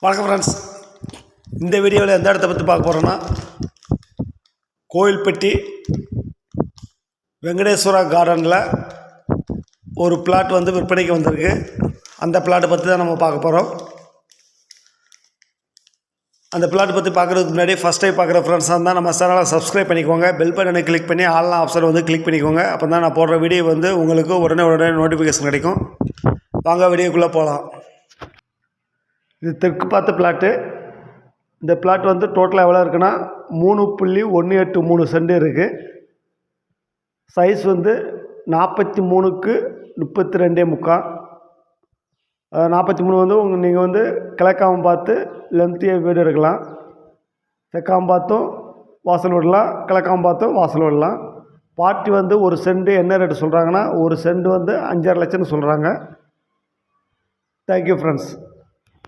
வணக்கம் ஃப்ரெண்ட்ஸ். இந்த வீடியோவில் எந்த இடத்த பற்றி பார்க்க போகிறோன்னா, கோயில்பட்டி வெங்கடேஸ்வரா கார்டனில் ஒரு பிளாட் வந்து விற்பனைக்கு வந்திருக்கு. அந்த பிளாட்டை பற்றி தான் நம்ம பார்க்க போகிறோம். அந்த பிளாட் பற்றி பார்க்குறதுக்கு முன்னாடி ஃபஸ்ட் டைம் பார்க்குற ஃப்ரெண்ட்ஸாக இருந்தால் நம்ம சேனலை சப்ஸ்கிரைப் பண்ணிக்கோங்க. பெல் பட்டனை கிளிக் பண்ணி ஆன்லைன் ஆப்ஷன் வந்து கிளிக் பண்ணிக்கோங்க. அப்போ தான் நான் போடுற வீடியோ வந்து உங்களுக்கு உடனே நோட்டிஃபிகேஷன் கிடைக்கும். வாங்க வீடியோக்குள்ளே போகலாம். இது தெற்கு பார்த்த பிளாட்டு. இந்த பிளாட் வந்து டோட்டலாக எவ்வளோ இருக்குன்னா 3.183 சென்ட் இருக்குது. சைஸ் வந்து 43க்கு 32.75. 43 வந்து நீங்கள் வந்து கிழக்காமல் பார்த்து லென்த்தியாக வீடு எடுக்கலாம். தெற்காமல் பார்த்தும் வாசல் விடலாம், கிழக்காமல் பார்த்தும் வாசல் விடலாம். பார்ட்டி வந்து ஒரு சென்ட் என்ன ரேட்டு சொல்கிறாங்கன்னா, ஒரு சென்ட் வந்து 5.5 லட்சம்னு சொல்கிறாங்க. Thank you friends.